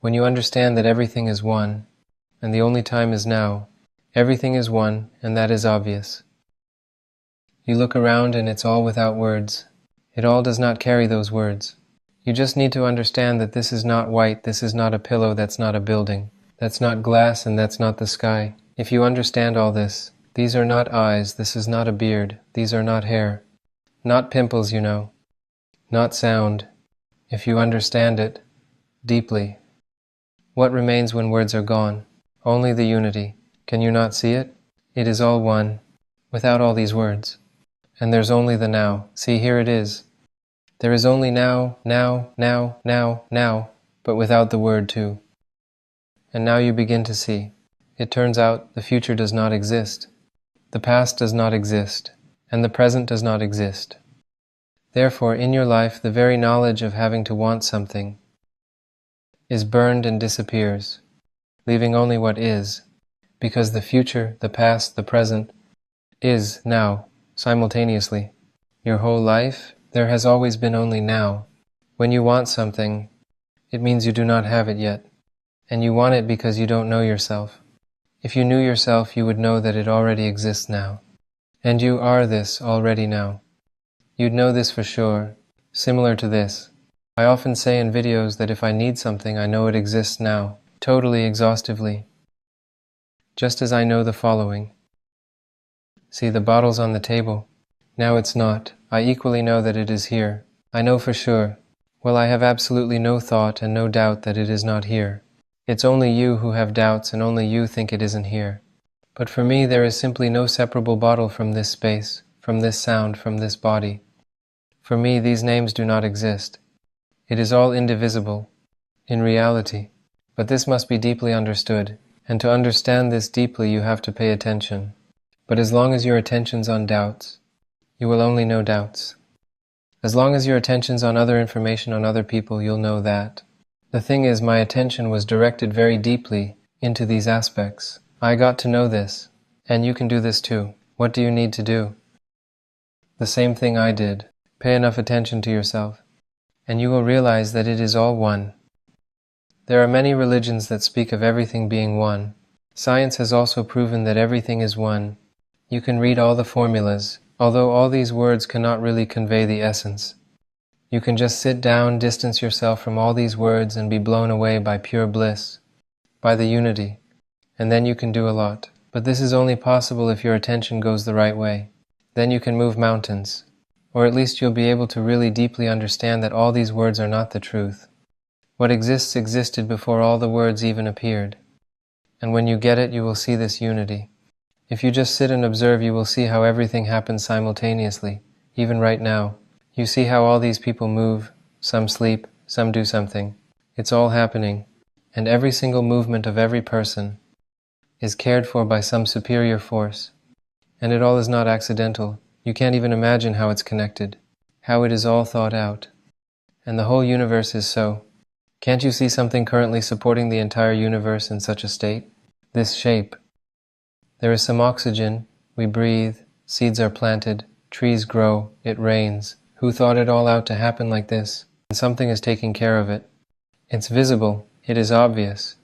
When you understand that everything is one, and the only time is now, everything is one, and that is obvious. You look around and it's all without words. It all does not carry those words. You just need to understand that this is not white, this is not a pillow, that's not a building. That's not glass and that's not the sky. If you understand all this, these are not eyes, this is not a beard, these are not hair. Not pimples, you know. Not sound. If you understand it deeply. What remains when words are gone? Only the unity. Can you not see it? It is all one, without all these words. And there's only the now. See, here it is. There is only now, now, now, now, now, but without the word too. And now you begin to see. It turns out the future does not exist. The past does not exist, and the present does not exist. Therefore, in your life, the very knowledge of having to want something is burned and disappears, leaving only what is, because the future, the past, the present is now, simultaneously. Your whole life, there has always been only now. When you want something, it means you do not have it yet, and you want it because you don't know yourself. If you knew yourself, you would know that it already exists now, and you are this already now. You'd know this for sure, similar to this. I often say in videos that if I need something, I know it exists now, totally exhaustively. Just as I know the following. See, the bottle's on the table. Now it's not. I equally know that it is here. I know for sure. Well, I have absolutely no thought and no doubt that it is not here. It's only you who have doubts and only you think it isn't here. But for me, there is simply no separable bottle from this space, from this sound, from this body. For me, these names do not exist. It is all indivisible, in reality. But this must be deeply understood, and to understand this deeply you have to pay attention. But as long as your attention's on doubts, you will only know doubts. As long as your attention's on other information on other people, you'll know that. The thing is, my attention was directed very deeply into these aspects. I got to know this, and you can do this too. What do you need to do? The same thing I did. Pay enough attention to yourself, and you will realize that it is all one. There are many religions that speak of everything being one. Science has also proven that everything is one. You can read all the formulas, although all these words cannot really convey the essence. You can just sit down, distance yourself from all these words and be blown away by pure bliss, by the unity, and then you can do a lot. But this is only possible if your attention goes the right way. Then you can move mountains. Or at least you'll be able to really deeply understand that all these words are not the truth. What exists existed before all the words even appeared. And when you get it, you will see this unity. If you just sit and observe, you will see how everything happens simultaneously, even right now. You see how all these people move, some sleep, some do something. It's all happening, and every single movement of every person is cared for by some superior force. And it all is not accidental. You can't even imagine how it's connected, how it is all thought out. And the whole universe is so. Can't you see something currently supporting the entire universe in such a state? This shape. There is some oxygen, we breathe, seeds are planted, trees grow, it rains. Who thought it all out to happen like this? And something is taking care of it. It's visible, it is obvious.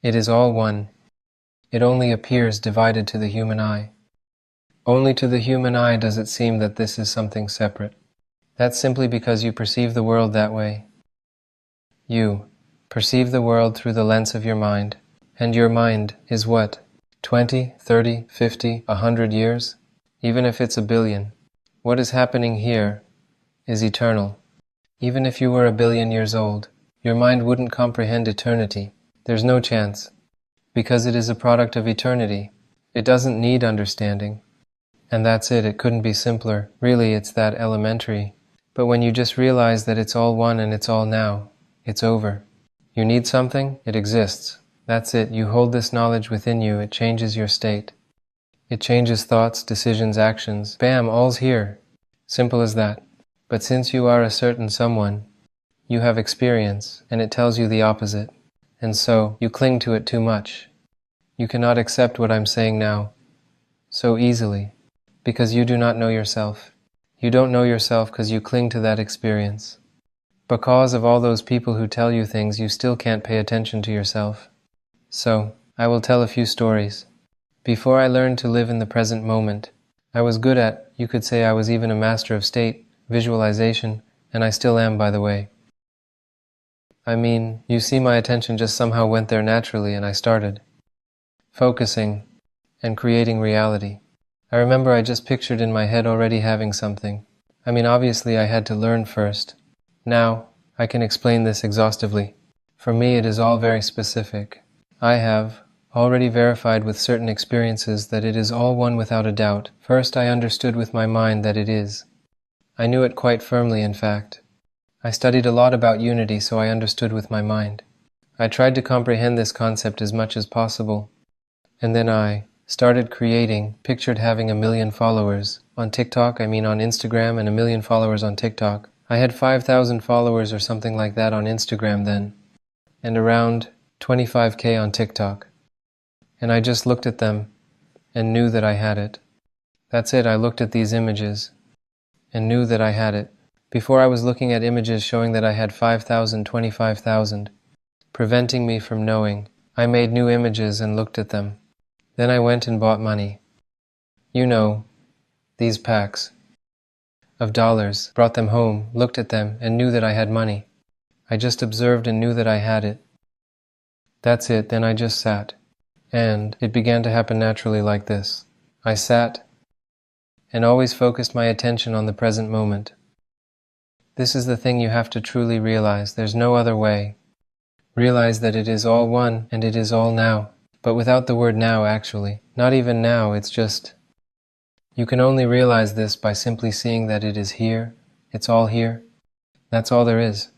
It is all one. It only appears divided to the human eye. Only to the human eye does it seem that this is something separate. That's simply because you perceive the world that way. You perceive the world through the lens of your mind. And your mind is what? 20, 30, 50, 100 years? Even if it's 1 billion. What is happening here is eternal. Even if you were 1 billion years old, your mind wouldn't comprehend eternity. There's no chance. Because it is a product of eternity. It doesn't need understanding. And that's it, it couldn't be simpler. Really, it's that elementary. But when you just realize that it's all one and it's all now, it's over. You need something? It exists. That's it, you hold this knowledge within you, it changes your state. It changes thoughts, decisions, actions. Bam, all's here. Simple as that. But since you are a certain someone, you have experience, and it tells you the opposite. And so, you cling to it too much. You cannot accept what I'm saying now so easily. Because you do not know yourself. You don't know yourself because you cling to that experience. Because of all those people who tell you things, you still can't pay attention to yourself. So, I will tell a few stories. Before I learned to live in the present moment, I was good at, you could say I was even a master of state, visualization, and I still am, by the way. I mean, you see, my attention just somehow went there naturally, and I started focusing and creating reality. I remember I just pictured in my head already having something. I mean, obviously I had to learn first. Now, I can explain this exhaustively. For me, it is all very specific. I have already verified with certain experiences that it is all one without a doubt. First, I understood with my mind that it is. I knew it quite firmly, in fact. I studied a lot about unity, so I understood with my mind. I tried to comprehend this concept as much as possible. And then I started creating, pictured having 1 million followers. On TikTok, I mean on Instagram, and 1 million followers on TikTok. I had 5,000 followers or something like that on Instagram then, and around 25K on TikTok. And I just looked at them and knew that I had it. That's it, I looked at these images and knew that I had it. Before, I was looking at images showing that I had 5,000, 25,000, preventing me from knowing. I made new images and looked at them. Then I went and bought money. You know, these packs of dollars, brought them home, looked at them, and knew that I had money. I just observed and knew that I had it. That's it, then I just sat. And it began to happen naturally like this. I sat and always focused my attention on the present moment. This is the thing you have to truly realize. There's no other way. Realize that it is all one and it is all now. But without the word now, actually. Not even now, it's just... You can only realize this by simply seeing that it is here. It's all here. That's all there is.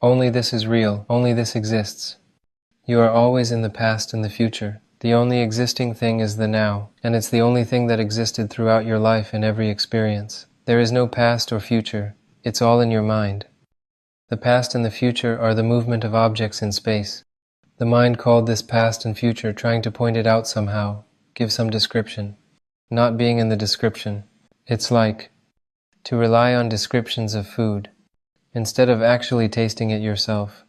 Only this is real. Only this exists. You are always in the past and the future. The only existing thing is the now, and it's the only thing that existed throughout your life in every experience. There is no past or future. It's all in your mind. The past and the future are the movement of objects in space. The mind called this past and future, trying to point it out somehow, give some description. Not being in the description. It's like to rely on descriptions of food, instead of actually tasting it yourself,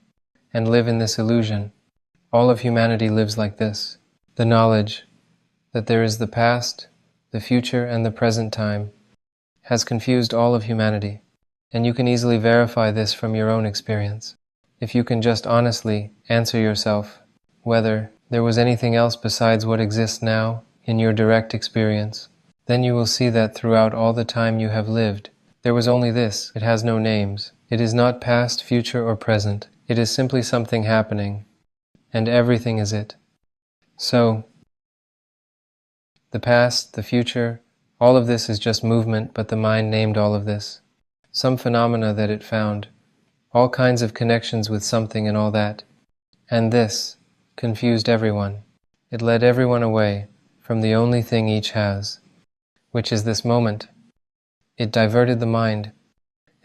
and live in this illusion. All of humanity lives like this. The knowledge that there is the past, the future, and the present time has confused all of humanity, and you can easily verify this from your own experience. If you can just honestly answer yourself whether there was anything else besides what exists now in your direct experience, then you will see that throughout all the time you have lived, there was only this. It has no names. It is not past, future, or present. It is simply something happening, and everything is it. So, the past, the future, all of this is just movement, but the mind named all of this. Some phenomena that it found, all kinds of connections with something and all that. And this confused everyone. It led everyone away from the only thing each has, which is this moment. It diverted the mind,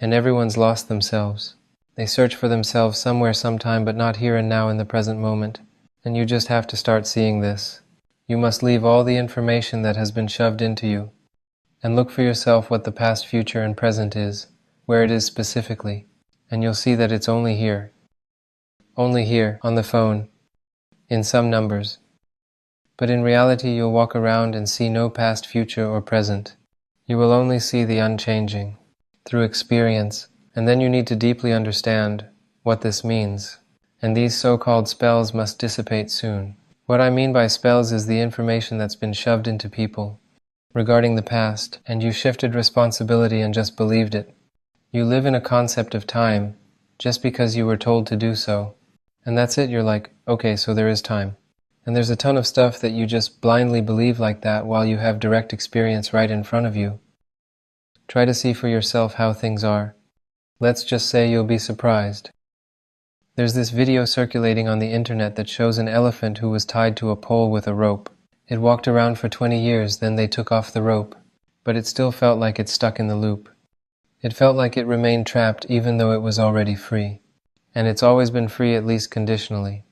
and everyone's lost themselves. They search for themselves somewhere sometime, but not here and now in the present moment. And you just have to start seeing this. You must leave all the information that has been shoved into you, and look for yourself what the past, future, and present is, where it is specifically, and you'll see that it's only here, on the phone, in some numbers. But in reality, you'll walk around and see no past, future, or present. You will only see the unchanging, through experience, and then you need to deeply understand what this means. And these so-called spells must dissipate soon. What I mean by spells is the information that's been shoved into people regarding the past, and you shifted responsibility and just believed it. You live in a concept of time just because you were told to do so. And that's it, you're like, okay, so there is time. And there's a ton of stuff that you just blindly believe like that while you have direct experience right in front of you. Try to see for yourself how things are. Let's just say you'll be surprised. There's this video circulating on the internet that shows an elephant who was tied to a pole with a rope. It walked around for 20 years, then they took off the rope, but it still felt like it stuck in the loop. It felt like it remained trapped even though it was already free. And it's always been free, at least conditionally.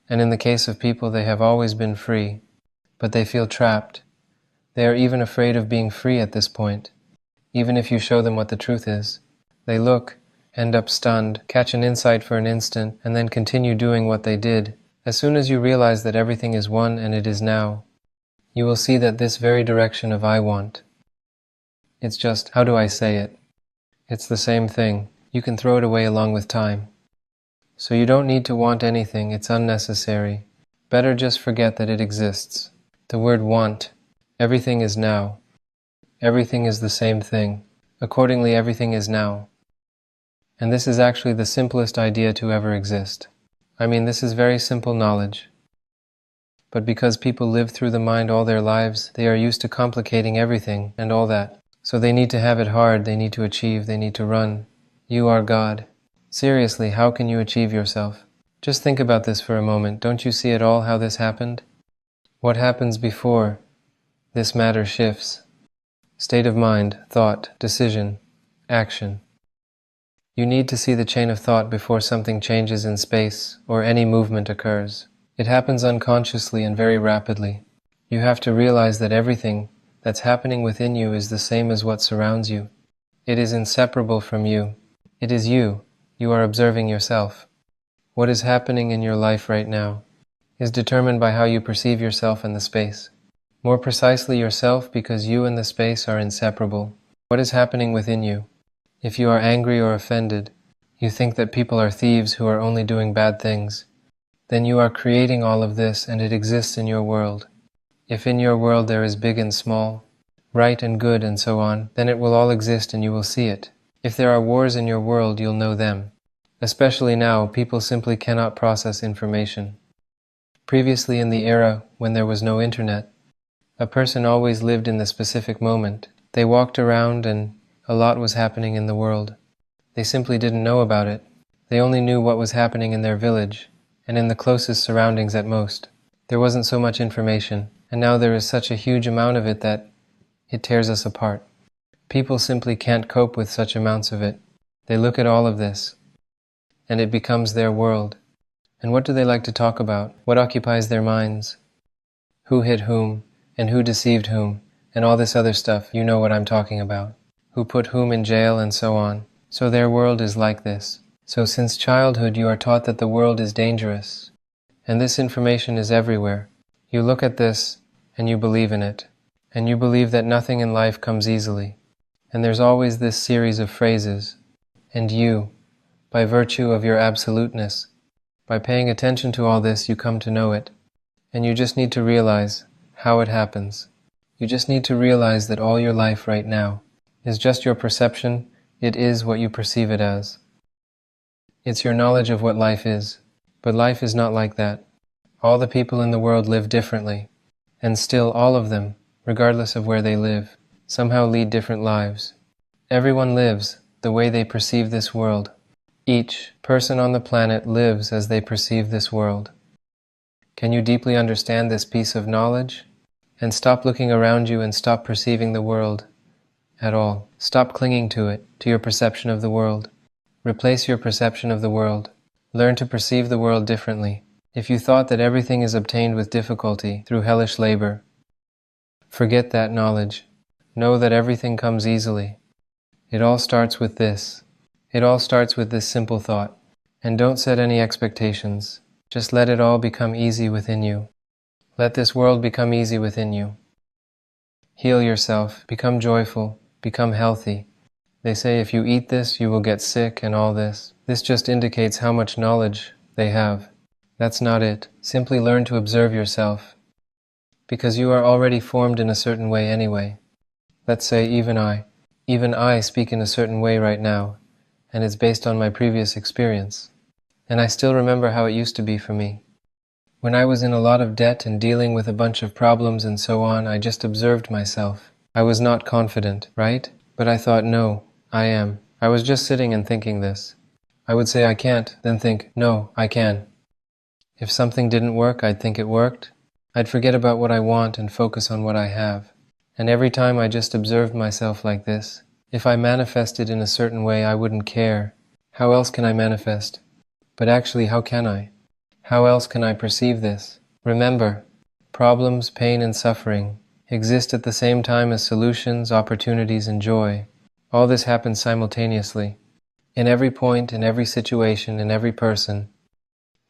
And in the case of people, they have always been free, but they feel trapped. They are even afraid of being free at this point. Even if you show them what the truth is, they look end up stunned, catch an insight for an instant, and then continue doing what they did. As soon as you realize that everything is one and it is now, you will see that this very direction of I want, it's just, how do I say it? It's the same thing. You can throw it away along with time. So you don't need to want anything, it's unnecessary. Better just forget that it exists. The word want, everything is now. Everything is the same thing. Accordingly, everything is now. And this is actually the simplest idea to ever exist. I mean, this is very simple knowledge. But because people live through the mind all their lives, they are used to complicating everything and all that. So they need to have it hard, they need to achieve, they need to run. You are God. Seriously, how can you achieve yourself? Just think about this for a moment. Don't you see at all how this happened? What happens before this matter shifts? State of mind, thought, decision, action. You need to see the chain of thought before something changes in space or any movement occurs. It happens unconsciously and very rapidly. You have to realize that everything that's happening within you is the same as what surrounds you. It is inseparable from you. It is you. You are observing yourself. What is happening in your life right now is determined by how you perceive yourself in the space. More precisely, yourself, because you and the space are inseparable. What is happening within you? If you are angry or offended, you think that people are thieves who are only doing bad things, then you are creating all of this and it exists in your world. If in your world there is big and small, right and good and so on, then it will all exist and you will see it. If there are wars in your world, you'll know them. Especially now, people simply cannot process information. Previously, in the era when there was no internet, a person always lived in the specific moment. They walked around and a lot was happening in the world. They simply didn't know about it. They only knew what was happening in their village and in the closest surroundings at most. There wasn't so much information, and now there is such a huge amount of it that it tears us apart. People simply can't cope with such amounts of it. They look at all of this, and it becomes their world. And what do they like to talk about? What occupies their minds? Who hit whom, and who deceived whom, and all this other stuff, you know what I'm talking about. Who put whom in jail, and so on. So their world is like this. So since childhood you are taught that the world is dangerous, and this information is everywhere. You look at this, and you believe in it, and you believe that nothing in life comes easily. And there's always this series of phrases, and you, by virtue of your absoluteness, by paying attention to all this, you come to know it, and you just need to realize how it happens. You just need to realize that all your life right now is just your perception. It is what you perceive it as. It's your knowledge of what life is, but life is not like that. All the people in the world live differently, and still all of them, regardless of where they live, somehow lead different lives. Everyone lives the way they perceive this world. Each person on the planet lives as they perceive this world. Can you deeply understand this piece of knowledge? And stop looking around you and stop perceiving the world at all. Stop clinging to it, to your perception of the world. Replace your perception of the world. Learn to perceive the world differently. If you thought that everything is obtained with difficulty through hellish labor, forget that knowledge. Know that everything comes easily. It all starts with this. It all starts with this simple thought. And don't set any expectations. Just let it all become easy within you. Let this world become easy within you. Heal yourself, become joyful, become healthy. They say if you eat this, you will get sick and all this. This just indicates how much knowledge they have. That's not it. Simply learn to observe yourself. Because you are already formed in a certain way anyway. Let's say even I speak in a certain way right now, and it's based on my previous experience. And I still remember how it used to be for me. When I was in a lot of debt and dealing with a bunch of problems and so on, I just observed myself. I was not confident, right? But I thought, no, I am. I was just sitting and thinking this. I would say I can't, then think, no, I can. If something didn't work, I'd think it worked. I'd forget about what I want and focus on what I have. And every time I just observed myself like this, if I manifested in a certain way, I wouldn't care. How else can I manifest? But actually, how can I? How else can I perceive this? Remember, problems, pain, and suffering exist at the same time as solutions, opportunities, and joy. All this happens simultaneously. In every point, in every situation, in every person.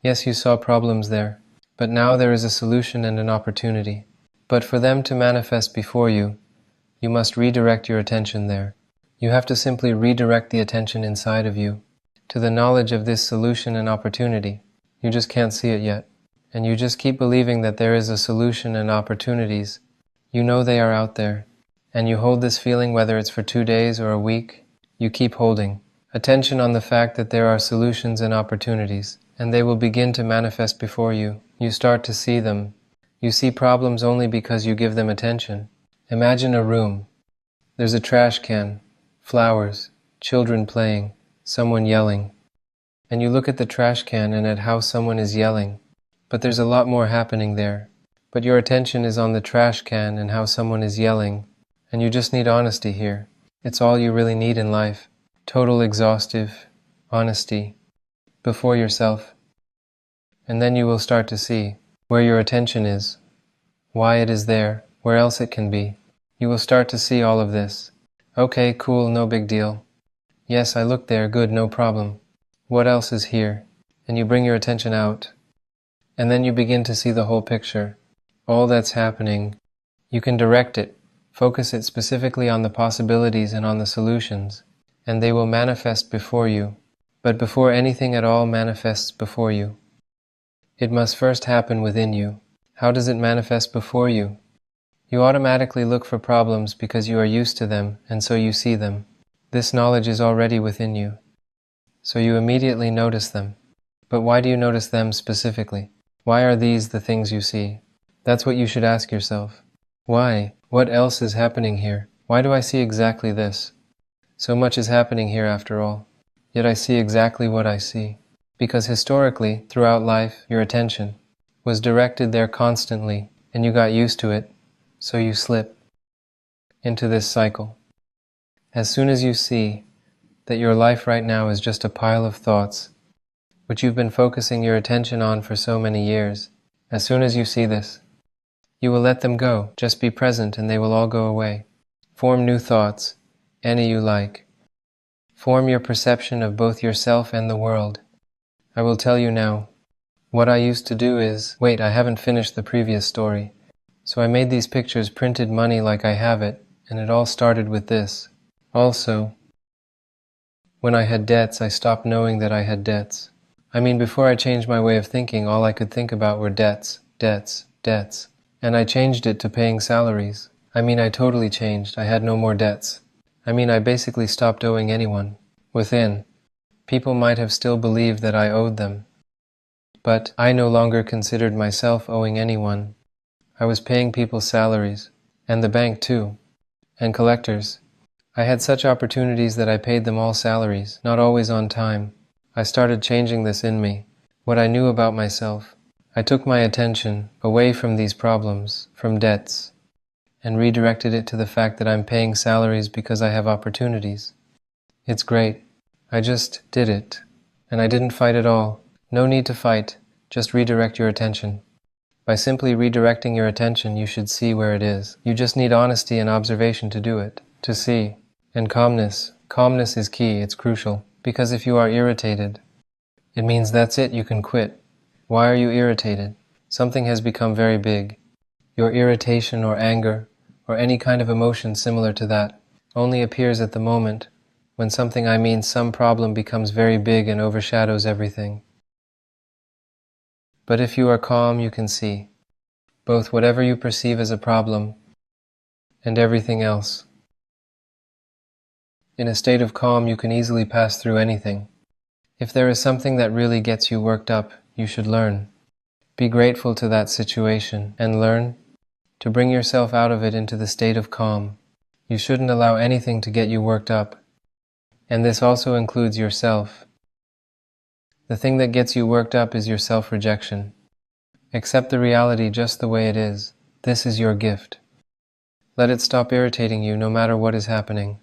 Yes, you saw problems there, but now there is a solution and an opportunity. But for them to manifest before you, you must redirect your attention there. You have to simply redirect the attention inside of you to the knowledge of this solution and opportunity. You just can't see it yet. And you just keep believing that there is a solution and opportunities. You know they are out there. And you hold this feeling whether it's for 2 days or a week. You keep holding attention on the fact that there are solutions and opportunities, and they will begin to manifest before you. You start to see them. You see problems only because you give them attention. Imagine a room. There's a trash can, flowers, children playing, someone yelling. And you look at the trash can and at how someone is yelling. But there's a lot more happening there. But your attention is on the trash can and how someone is yelling. And you just need honesty here. It's all you really need in life. Total exhaustive honesty before yourself. And then you will start to see where your attention is, why it is there, where else it can be. You will start to see all of this. Okay, cool, no big deal. Yes, I looked there, good, no problem. What else is here? And you bring your attention out. And then you begin to see the whole picture. All that's happening. You can direct it, focus it specifically on the possibilities and on the solutions, and they will manifest before you. But before anything at all manifests before you, it must first happen within you. How does it manifest before you? You automatically look for problems because you are used to them, and so you see them. This knowledge is already within you, so you immediately notice them. But why do you notice them specifically? Why are these the things you see? That's what you should ask yourself. Why? What else is happening here? Why do I see exactly this? So much is happening here after all. Yet I see exactly what I see. Because historically, throughout life, your attention was directed there constantly, and you got used to it, so you slip into this cycle. As soon as you see that your life right now is just a pile of thoughts, which you've been focusing your attention on for so many years, as soon as you see this, you will let them go. Just be present and they will all go away. Form new thoughts, any you like. Form your perception of both yourself and the world. I will tell you now. What I used to do is, wait, I haven't finished the previous story. So I made these pictures printed money like I have it, and it all started with this. Also, when I had debts, I stopped knowing that I had debts. I mean, before I changed my way of thinking, all I could think about were debts, debts, debts. And I changed it to paying salaries. I mean, I totally changed. I had no more debts. I mean, I basically stopped owing anyone. Within, people might have still believed that I owed them. But I no longer considered myself owing anyone. I was paying people salaries, and the bank too, and collectors. I had such opportunities that I paid them all salaries, not always on time. I started changing this in me, what I knew about myself. I took my attention away from these problems, from debts, and redirected it to the fact that I'm paying salaries because I have opportunities. It's great. I just did it, and I didn't fight at all. No need to fight, just redirect your attention. By simply redirecting your attention, you should see where it is. You just need honesty and observation to do it, to see. And calmness. Calmness is key, it's crucial. Because if you are irritated, it means that's it, you can quit. Why are you irritated? Something has become very big. Your irritation or anger, or any kind of emotion similar to that, only appears at the moment when some problem becomes very big and overshadows everything. But if you are calm, you can see both whatever you perceive as a problem and everything else. In a state of calm, you can easily pass through anything. If there is something that really gets you worked up, you should learn. Be grateful to that situation and learn to bring yourself out of it into the state of calm. You shouldn't allow anything to get you worked up. And this also includes yourself. The thing that gets you worked up is your self-rejection. Accept the reality just the way it is. This is your gift. Let it stop irritating you no matter what is happening.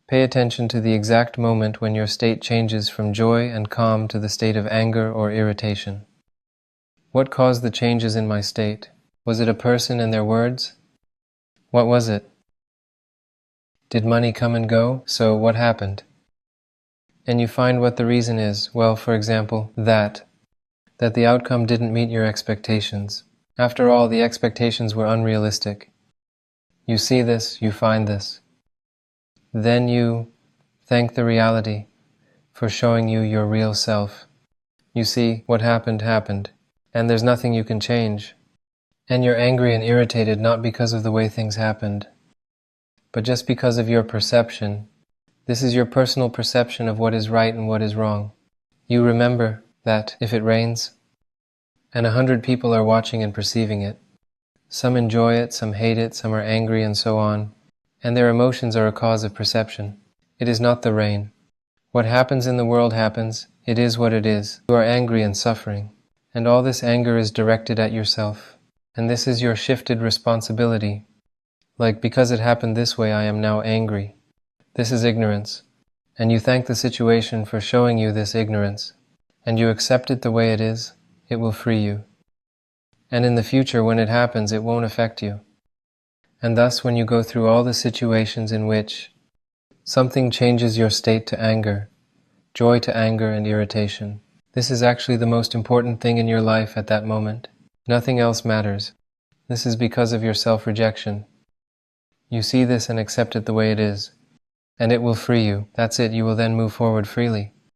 Pay attention to the exact moment when your state changes from joy and calm to the state of anger or irritation. What caused the changes in my state? Was it a person and their words? What was it? Did money come and go? So what happened? and you find what the reason is. Well, for example, that the outcome didn't meet your expectations. After all, the expectations were unrealistic. You see this, you find this. Then you thank the reality for showing you your real self. You see, what happened, happened, and there's nothing you can change. And you're angry and irritated not because of the way things happened, but just because of your perception. This is your personal perception of what is right and what is wrong. You remember that if it rains, and 100 people are watching and perceiving it, some enjoy it, some hate it, some are angry, and so on, and their emotions are a cause of perception. It is not the rain. What happens in the world happens. It is what it is. You are angry and suffering, and all this anger is directed at yourself, and this is your shifted responsibility. Like, because it happened this way, I am now angry. This is ignorance, and you thank the situation for showing you this ignorance, and you accept it the way it is. It will free you. And in the future, when it happens, it won't affect you. And thus, when you go through all the situations in which something changes your state to anger, joy to anger and irritation, this is actually the most important thing in your life at that moment. Nothing else matters. This is because of your self-rejection. You see this and accept it the way it is, and it will free you. That's it. You will then move forward freely.